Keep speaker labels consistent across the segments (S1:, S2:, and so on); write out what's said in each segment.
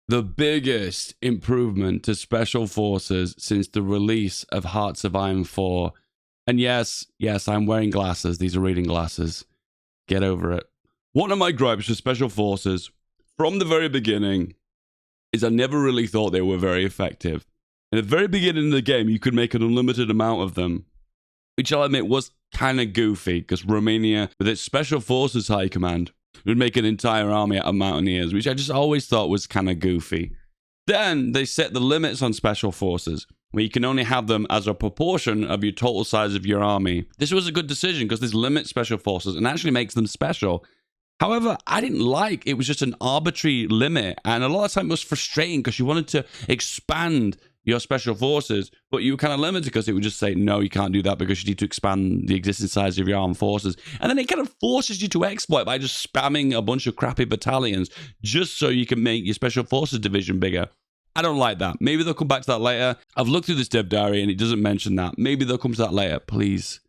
S1: the biggest improvement to Special Forces since the release of Hearts of Iron 4. And yes, I'm wearing glasses. These are reading glasses. Get over it. One of my gripes with Special Forces from the very beginning is I never really thought they were very effective. In the very beginning of the game, you could make an unlimited amount of them, which I'll admit was kind of goofy, because Romania, with its Special Forces High Command, would make an entire army out of mountaineers, which I just always thought was kind of goofy. Then they set the limits on Special Forces, where you can only have them as a proportion of your total size of your army. This was a good decision, because this limits Special Forces and actually makes them special. However, I didn't like it was just an arbitrary limit, and a lot of time it was frustrating because you wanted to expand your Special Forces, but you were kind of limited because it would just say, no, you can't do that because you need to expand the existing size of your armed forces. And then it kind of forces you to exploit by just spamming a bunch of crappy battalions just so you can make your Special Forces division bigger. I don't like that. Maybe they'll come back to that later. I've looked through this dev diary and it doesn't mention that. Maybe they'll come to that later. Please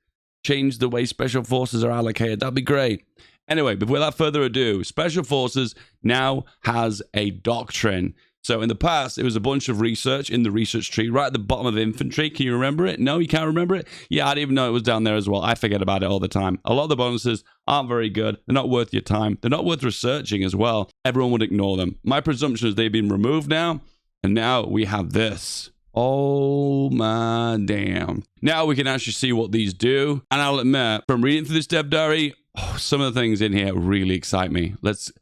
S1: change the way Special Forces are allocated. That'd be great. Anyway, without further ado, Special Forces now has a doctrine. So in the past, it was a bunch of research in the research tree right at the bottom of infantry. Can you remember it? No, you can't remember it? Yeah, I didn't even know it was down there as well. I forget about it all the time. A lot of the bonuses aren't very good. They're not worth your time. They're not worth researching as well. Everyone would ignore them. My presumption is they've been removed now. And now we have this. Oh my damn. Now we can actually see what these do. And I'll admit, from reading through this dev diary, some of the things in here really excite me. Let's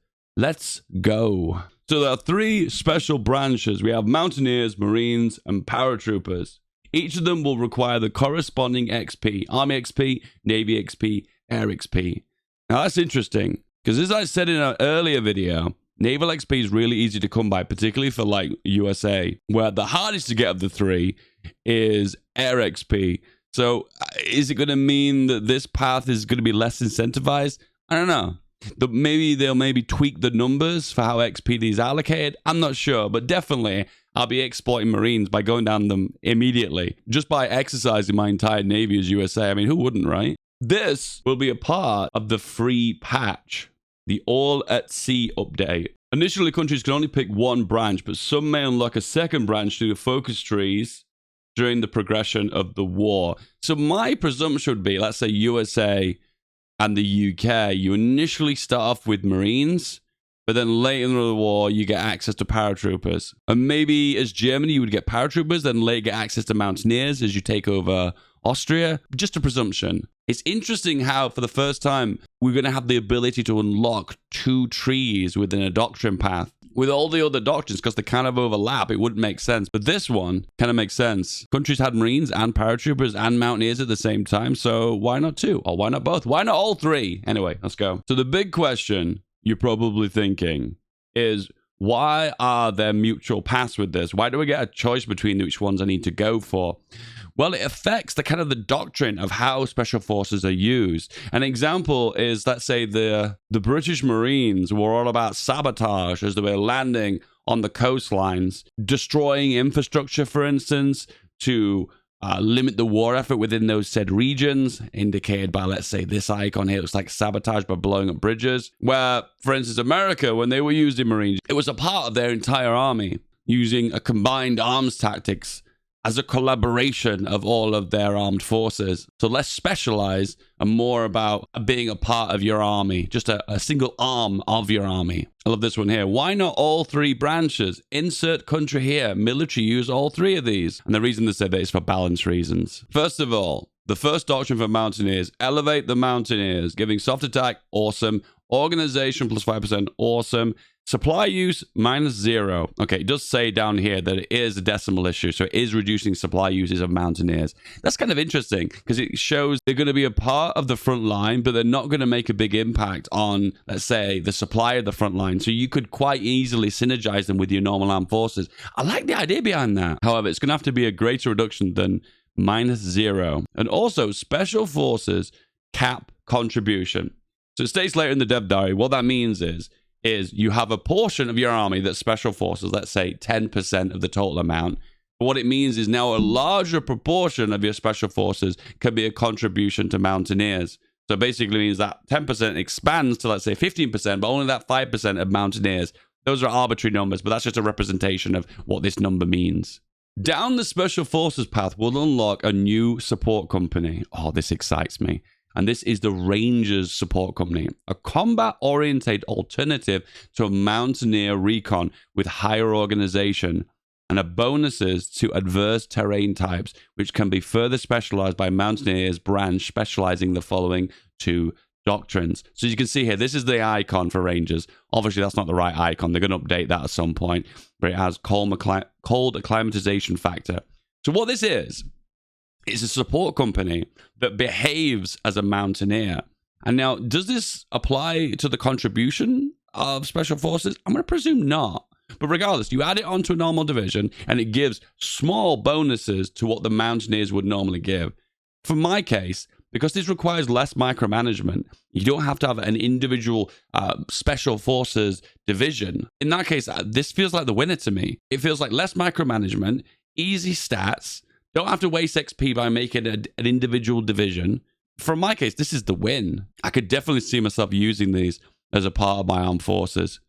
S1: go. So there are 3 special branches. We have Mountaineers, Marines, and Paratroopers. Each of them will require the corresponding XP. Army XP, Navy XP, Air XP. Now that's interesting, because as I said in an earlier video, Naval XP is really easy to come by, particularly for like USA, where the hardest to get of the 3 is Air XP. So is it going to mean that this path is going to be less incentivized? I don't know. Maybe they'll tweak the numbers for how XP is allocated. I'm not sure, but definitely I'll be exploiting Marines by going down them immediately, just by exercising my entire Navy as USA. I mean, who wouldn't, right? This will be a part of the free patch, the All at Sea update. Initially, countries can only pick one branch, but some may unlock a second branch through the focus trees during the progression of the war. So my presumption would be, let's say USA and the UK, you initially start off with Marines, but then later in the war, you get access to paratroopers. And maybe as Germany, you would get paratroopers, then later get access to mountaineers as you take over Austria. Just a presumption. It's interesting how, for the first time, we're going to have the ability to unlock 2 trees within a doctrine path. With all the other doctrines, because they kind of overlap, it wouldn't make sense. But this one kind of makes sense. Countries had Marines and paratroopers and mountaineers at the same time, so why not 2? Or why not both? Why not all 3? Anyway, let's go. So the big question you're probably thinking is, why are there mutual paths with this? Why do I get a choice between which ones I need to go for? Well, it affects the kind of the doctrine of how Special Forces are used. An example is, let's say the British Marines were all about sabotage as they were landing on the coastlines, destroying infrastructure, for instance, to limit the war effort within those said regions, indicated by, let's say, this icon here. It looks like sabotage by blowing up bridges. Where, for instance, America, when they were using Marines, it was a part of their entire army, using a combined arms tactics as a collaboration of all of their armed forces. So less specialized and more about being a part of your army, just a single arm of your army. I love this one here. Why not all 3 branches? Insert country here. Military use all 3 of these. And the reason they said that is for balance reasons. First of all, the first doctrine for Mountaineers, elevate the Mountaineers, giving soft attack, awesome. Organization plus 5%, awesome. Supply use -0. Okay, it does say down here that it is a decimal issue, so it is reducing supply uses of Mountaineers. That's kind of interesting because it shows they're going to be a part of the front line, but they're not going to make a big impact on, let's say, the supply of the front line. So you could quite easily synergize them with your normal armed forces. I like the idea behind that. However, it's going to have to be a greater reduction than -0. And also, Special Forces cap contribution. So it states later in the dev diary, what that means is you have a portion of your army that's Special Forces, let's say 10% of the total amount. But what it means is now a larger proportion of your Special Forces can be a contribution to Mountaineers. So it basically means that 10% expands to, let's say, 15%, but only that 5% of Mountaineers Those are arbitrary numbers, but that's just a representation of what this number means. Down the Special Forces path, we'll unlock a new support company. Oh, this excites me. And this is the Rangers Support Company, a combat-oriented alternative to a Mountaineer Recon with higher organization and a bonuses to adverse terrain types, which can be further specialized by Mountaineer's branch specializing the following two doctrines. So you can see here, this is the icon for Rangers. Obviously, that's not the right icon. They're going to update that at some point, but it has cold acclimatization factor. So what this is, it's a support company that behaves as a Mountaineer. And now, does this apply to the contribution of Special Forces? I'm going to presume not. But regardless, you add it onto a normal division, and it gives small bonuses to what the Mountaineers would normally give. For my case, because this requires less micromanagement, you don't have to have an individual Special Forces division. In that case, this feels like the winner to me. It feels like less micromanagement, easy stats, don't have to waste XP by making an individual division. For my case, this is the win. I could definitely see myself using these as a part of my armed forces.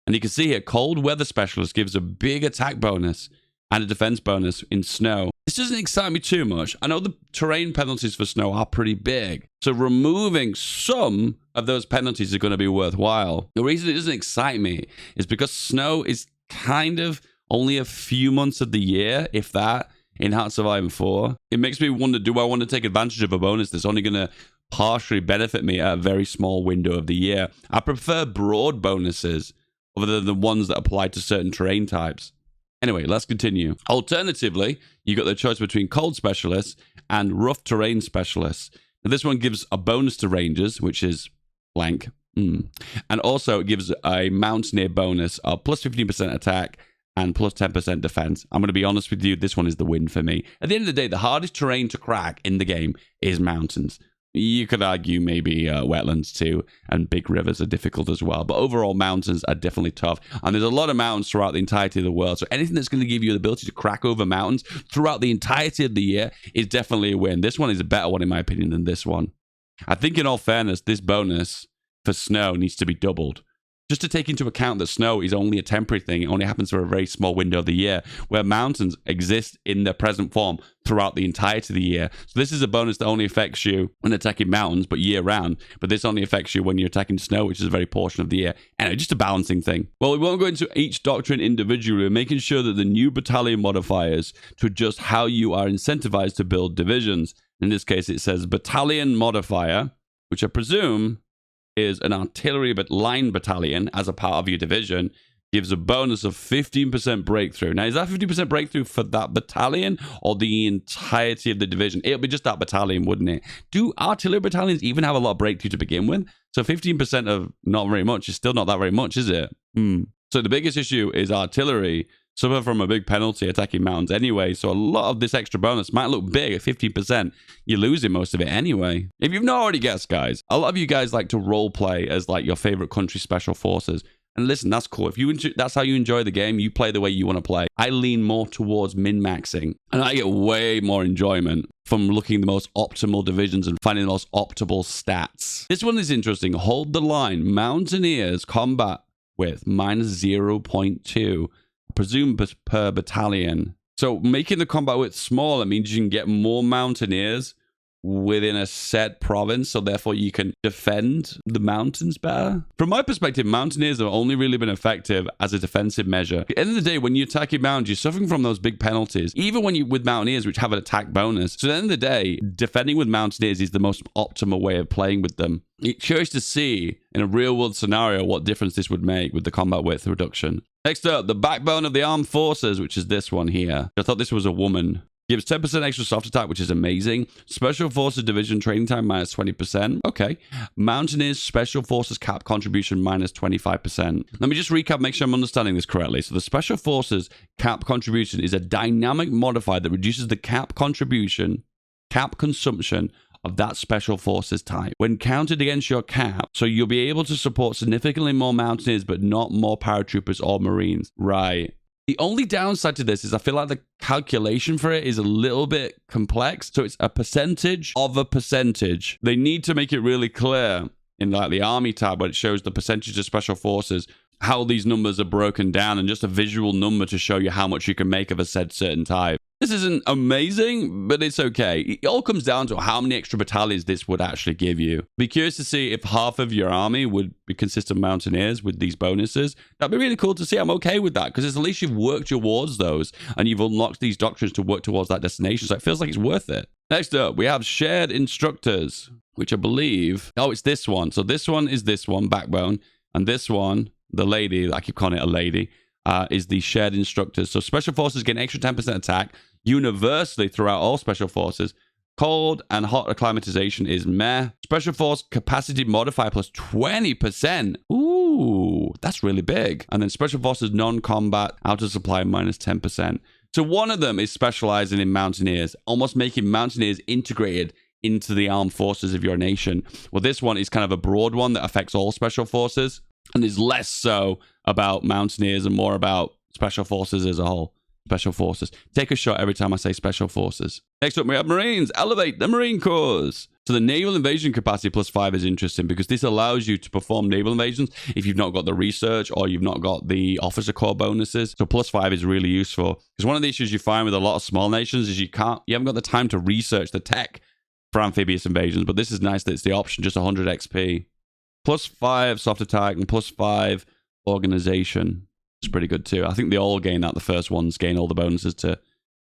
S1: And you can see here, Cold Weather Specialist gives a big attack bonus and a defense bonus in snow. This doesn't excite me too much. I know the terrain penalties for snow are pretty big, so removing some of those penalties is going to be worthwhile. The reason it doesn't excite me is because snow is kind of only a few months of the year, if that, in Hearts of Iron 4. It makes me wonder, do I want to take advantage of a bonus that's only going to partially benefit me at a very small window of the year? I prefer broad bonuses other than the ones that apply to certain terrain types. Anyway, let's continue. Alternatively, you got the choice between Cold Specialists and Rough Terrain Specialists. Now, this one gives a bonus to Rangers, which is blank. And also it gives a Mountaineer bonus of plus 15% attack and plus 10% defense. I'm going to be honest with you, this one is the win for me. At the end of the day, the hardest terrain to crack in the game is mountains. You could argue maybe wetlands too, and big rivers are difficult as well. But overall, mountains are definitely tough. And there's a lot of mountains throughout the entirety of the world. So anything that's going to give you the ability to crack over mountains throughout the entirety of the year is definitely a win. This one is a better one, in my opinion, than this one. I think, in all fairness, this bonus for snow needs to be doubled. Just to take into account that snow is only a temporary thing. It only happens for a very small window of the year, where mountains exist in their present form throughout the entirety of the year. So this is a bonus that only affects you when attacking mountains, but year round. But this only affects you when you're attacking snow, which is a very portion of the year. Anyway, just a balancing thing. Well, we won't go into each doctrine individually. We're making sure that the new battalion modifiers to adjust how you are incentivized to build divisions. In this case, it says battalion modifier, which I presume is an artillery but line battalion as a part of your division, gives a bonus of 15% breakthrough. Now, is that 15% breakthrough for that battalion or the entirety of the division? It'll be just that battalion, wouldn't it? Do artillery battalions even have a lot of breakthrough to begin with? So 15% of not very much is still not that very much, is it? So the biggest issue is artillery suffer from a big penalty attacking mountains anyway, so a lot of this extra bonus might look big at 15%. You're losing most of it anyway. If you've not already guessed, guys, a lot of you guys like to role play as like your favorite country special forces. And listen, that's cool. If you that's how you enjoy the game, you play the way you want to play. I lean more towards min-maxing, and I get way more enjoyment from looking at the most optimal divisions and finding the most optimal stats. This one is interesting. Hold the line. Mountaineers combat with minus 0.2. Presumed per battalion. So making the combat width smaller means you can get more Mountaineers within a set province, so therefore you can defend the mountains better. From my perspective, Mountaineers have only really been effective as a defensive measure. At the end of the day, when you're attacking mountains, you're suffering from those big penalties, even when you with Mountaineers, which have an attack bonus. So at the end of the day, defending with Mountaineers is the most optimal way of playing with them. It's curious to see in a real-world scenario what difference this would make with the combat width reduction. Next up, the backbone of the armed forces, which is this one here. I thought this was a woman. Gives 10% extra soft attack, which is amazing. Special Forces Division training time minus 20%. Okay. Mountaineers Special Forces cap contribution minus 25%. Let me just recap, make sure I'm understanding this correctly. So the Special Forces cap contribution is a dynamic modifier that reduces the cap contribution, cap consumption of that Special Forces type when counted against your cap. So you'll be able to support significantly more Mountaineers, but not more paratroopers or Marines. Right. The only downside to this is I feel like the calculation for it is a little bit complex. So it's a percentage of a percentage. They need to make it really clear in like the army tab where it shows the percentage of special forces, how these numbers are broken down and just a visual number to show you how much you can make of a certain type. This isn't amazing, but it's okay. It all comes down to how many extra battalions this would actually give you. Be curious to see if half of your army would be consist of mountaineers with these bonuses. That'd be really cool to see. I'm okay with that because at least you've worked towards those and you've unlocked these doctrines to work towards that destination. So it feels like it's worth it. Next up, we have shared instructors, which I believe... Oh, it's this one. So this one is this one, Backbone. And this one, the lady, I keep calling it a lady, is the shared instructors. So special forces get an extra 10% attack universally throughout all special forces. Cold and hot acclimatization is meh. Special force capacity modifier plus 20%. Ooh, that's really big. And then special forces non-combat outer supply minus 10%. So one of them is specializing in mountaineers, almost making mountaineers integrated into the armed forces of your nation. Well, this one is kind of a broad one that affects all special forces and is less so about mountaineers and more about special forces as a whole. Special forces. Take a shot every time I say special forces. Next up, we have Marines. Elevate the Marine Corps. So the naval invasion capacity plus 5 is interesting because this allows you to perform naval invasions if you've not got the research or you've not got the officer corps bonuses. So plus 5 is really useful because one of the issues you find with a lot of small nations is you haven't got the time to research the tech for amphibious invasions. But this is nice that it's the option, just 100 XP. Plus 5 soft attack and plus 5 organization. It's pretty good too. I think they all gain that. The first ones gain all the bonuses to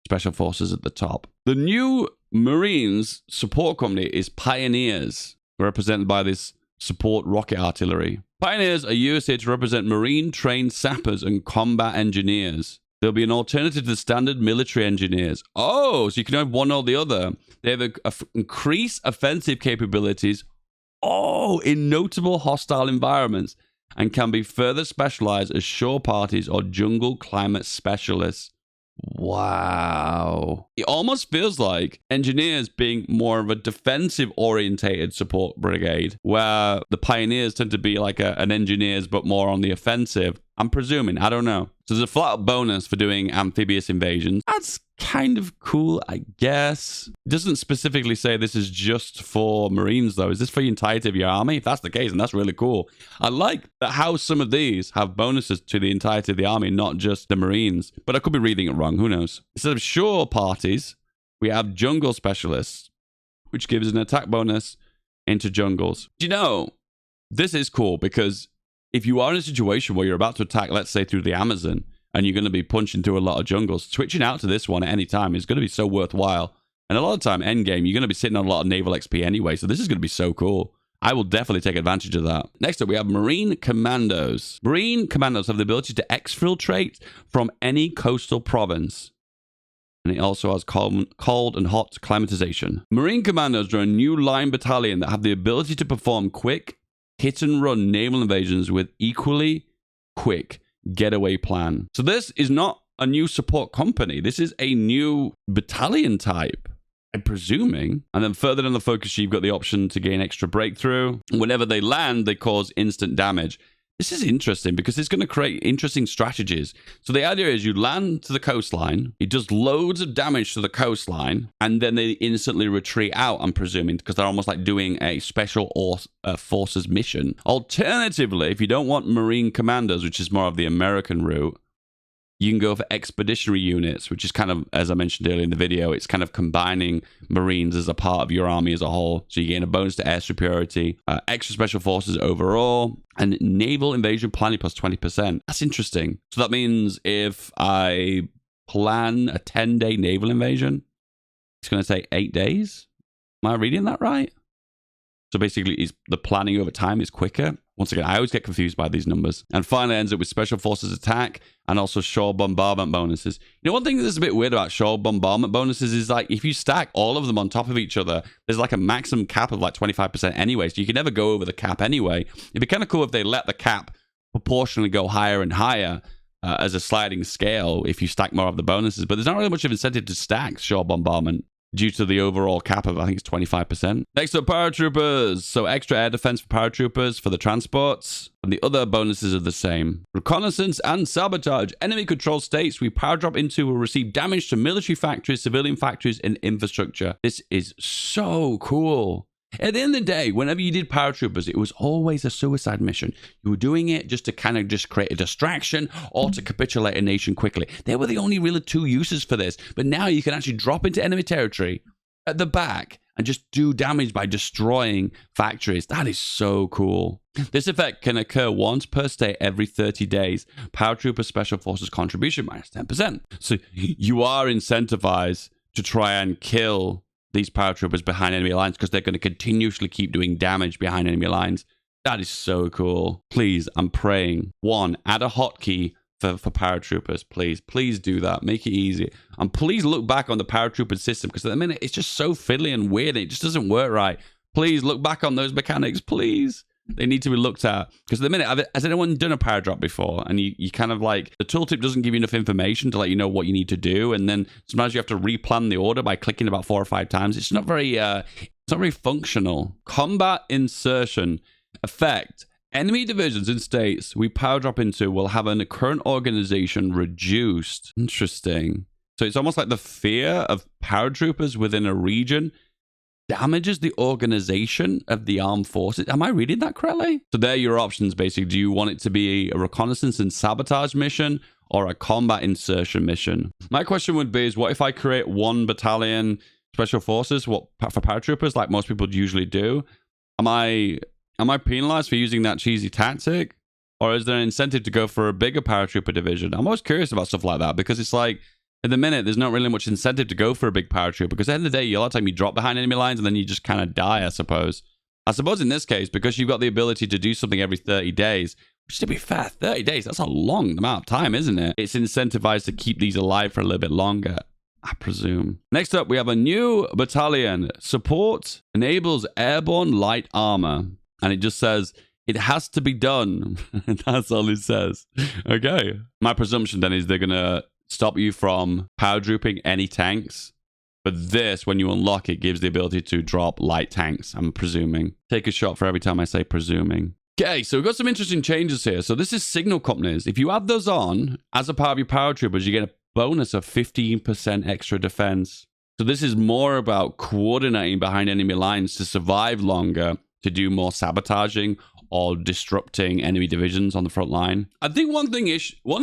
S1: special forces at the top. The new Marines support company is Pioneers, represented by this support rocket artillery. Pioneers are used here to represent Marine trained sappers and combat engineers. There'll be an alternative to the standard military engineers. Oh, so you can have one or the other. They have increased offensive capabilities. Oh, in notable hostile environments. And can be further specialized as shore parties or jungle climate specialists. Wow. It almost feels like engineers being more of a defensive orientated support brigade, where the pioneers tend to be like an engineers, but more on the offensive. I'm presuming, I don't know. So there's a flat bonus for doing amphibious invasions. That's kind of cool, I guess. It doesn't specifically say this is just for Marines, though. Is this for the entirety of your army? If that's the case, then that's really cool. I like that how some of these have bonuses to the entirety of the army, not just the Marines. But I could be reading it wrong. Who knows? Instead of shore parties, we have jungle specialists, which gives an attack bonus into jungles. Do you know, this is cool because if you are in a situation where you're about to attack, let's say through the Amazon, and you're going to be punching through a lot of jungles, switching out to this one at any time is going to be so worthwhile. And a lot of time, endgame, you're going to be sitting on a lot of naval XP anyway, so this is going to be so cool. I will definitely take advantage of that. Next up, we have Marine Commandos. Marine Commandos have the ability to exfiltrate from any coastal province. And it also has cold and hot climatization. Marine Commandos are a new line battalion that have the ability to perform quick, hit-and-run naval invasions with equally quick getaway plan. So this is not a new support company. This is a new battalion type, I'm presuming. And then further down the focus sheet, you've got the option to gain extra breakthrough. Whenever they land, they cause instant damage. This is interesting because it's going to create interesting strategies. So the idea is you land to the coastline, it does loads of damage to the coastline, and then they instantly retreat out, I'm presuming, because they're almost like doing a special forces mission. Alternatively, if you don't want Marine Commandos, which is more of the American route, you can go for expeditionary units, which is kind of, as I mentioned earlier in the video, it's kind of combining Marines as a part of your army as a whole. So you gain a bonus to air superiority, extra special forces overall, and naval invasion planning plus 20%. That's interesting. So that means if I plan a 10-day naval invasion, it's going to take 8 days. Am I reading that right? So basically, the planning over time is quicker. Once again, I always get confused by these numbers. And finally ends up with special forces attack and also shore bombardment bonuses. You know, one thing that's a bit weird about shore bombardment bonuses is like if you stack all of them on top of each other, there's like a maximum cap of like 25% anyway. So you can never go over the cap anyway. It'd be kind of cool if they let the cap proportionally go higher and higher as a sliding scale if you stack more of the bonuses. But there's not really much of incentive to stack shore bombardment due to the overall cap of, I think it's 25%. Next up, paratroopers. So extra air defense for paratroopers for the transports. And the other bonuses are the same. Reconnaissance and sabotage. Enemy controlled states we paradrop into will receive damage to military factories, civilian factories, and infrastructure. This is so cool. At the end of the day, whenever you did paratroopers, it was always a suicide mission. You were doing it just to kind of just create a distraction or to capitulate a nation quickly. They were the only really two uses for this. But now you can actually drop into enemy territory at the back and just do damage by destroying factories. That is so cool. This effect can occur once per state every 30 days. Paratrooper Special Forces contribution minus 10%. So you are incentivized to try and kill these paratroopers behind enemy lines because they're going to continuously keep doing damage behind enemy lines. That is so cool. Please, I'm praying. 1, add a hotkey for paratroopers, please do that. Make it easy, and please look back on the paratrooper system, because at the minute it's just so fiddly and weird and it just doesn't work right. Please look back on those mechanics, please. They need to be looked at, because at the minute, has anyone done a paradrop before? And you kind of like, the tooltip doesn't give you enough information to let you know what you need to do, and then sometimes you have to replan the order by clicking about 4 or 5 times. It's not very functional. Combat insertion effect. Enemy divisions in states we power drop into will have a current organization reduced. Interesting. So it's almost like the fear of paratroopers within a region damages the organization of the armed forces. Am I reading that correctly? So there are your options, basically. Do you want it to be a reconnaissance and sabotage mission or a combat insertion mission? My question would be, is what if I create 1 battalion special forces for paratroopers, like most people usually do? Am I penalized for using that cheesy tactic? Or is there an incentive to go for a bigger paratrooper division? I'm always curious about stuff like that, because it's like, at the minute, there's not really much incentive to go for a big paratrooper, because at the end of the day, a lot of time you drop behind enemy lines and then you just kind of die, I suppose. I suppose in this case, because you've got the ability to do something every 30 days, which, to be fair, 30 days, that's a long amount of time, isn't it? It's incentivized to keep these alive for a little bit longer, I presume. Next up, we have a new battalion. Support enables airborne light armor. And it just says, it has to be done. That's all it says. Okay. My presumption then is they're going to stop you from power drooping any tanks. But this, when you unlock it, gives the ability to drop light tanks, I'm presuming. Take a shot for every time I say presuming. Okay, so we've got some interesting changes here. So this is signal companies. If you add those on, as a part of your power troopers, you get a bonus of 15% extra defense. So this is more about coordinating behind enemy lines to survive longer, to do more sabotaging or disrupting enemy divisions on the front line. I think one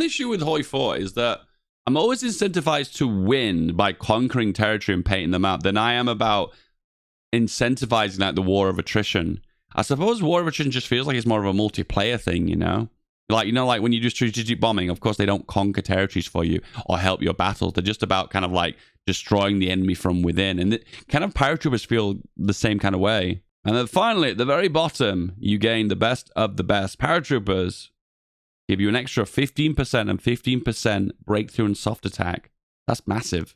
S1: issue with Hoi 4 is that I'm always incentivized to win by conquering territory and painting them out than I am about incentivizing like the war of attrition. I suppose war of attrition just feels like it's more of a multiplayer thing, you know? Like when you do strategic bombing, of course, they don't conquer territories for you or help your battles. They're just about kind of like destroying the enemy from within. And kind of paratroopers feel the same kind of way. And then finally, at the very bottom, you gain the best of the best. Paratroopers give you an extra 15% and 15% breakthrough and soft attack. That's massive.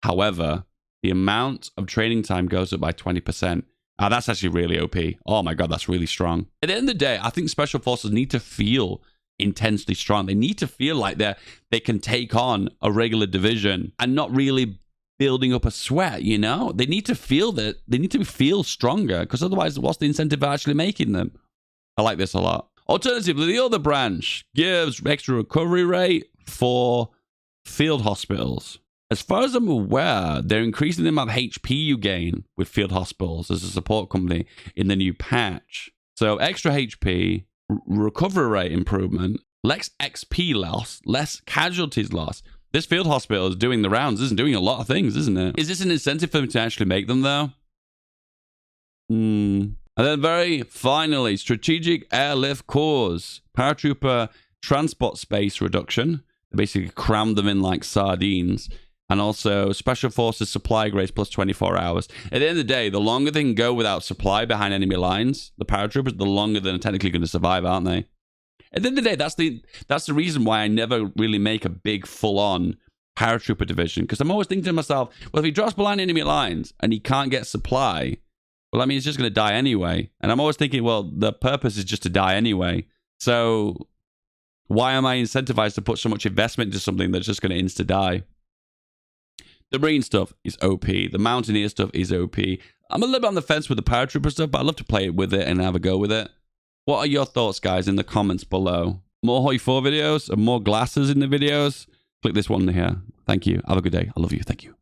S1: However, the amount of training time goes up by 20%. That's actually really OP. Oh my God, that's really strong. At the end of the day, I think special forces need to feel intensely strong. They need to feel like they can take on a regular division and not really building up a sweat, you know? They need to feel that. They need to feel stronger, because otherwise, what's the incentive of actually making them? I like this a lot. Alternatively, the other branch gives extra recovery rate for field hospitals. As far as I'm aware, they're increasing the amount of HP you gain with field hospitals as a support company in the new patch. So extra HP, recovery rate improvement, less XP loss, less casualties loss. This field hospital is doing the rounds, isn't doing a lot of things, isn't it? Is this an incentive for them to actually make them, though? And then very finally, strategic airlift cores. Paratrooper transport space reduction. They basically cram them in like sardines. And also Special Forces supply grace plus 24 hours. At the end of the day, the longer they can go without supply behind enemy lines, the paratroopers, the longer they're technically going to survive, aren't they? At the end of the day, that's the reason why I never really make a big full-on paratrooper division. Because I'm always thinking to myself, well, if he drops behind enemy lines and he can't get supply, well, I mean, he's just going to die anyway. And I'm always thinking, well, the purpose is just to die anyway. So why am I incentivized to put so much investment into something that's just going to insta-die? The Marine stuff is OP. The Mountaineer stuff is OP. I'm a little bit on the fence with the paratrooper stuff, but I'd love to play with it and have a go with it. What are your thoughts, guys, in the comments below? More Hoi 4 videos and more glasses in the videos? Click this one here. Thank you. Have a good day. I love you. Thank you.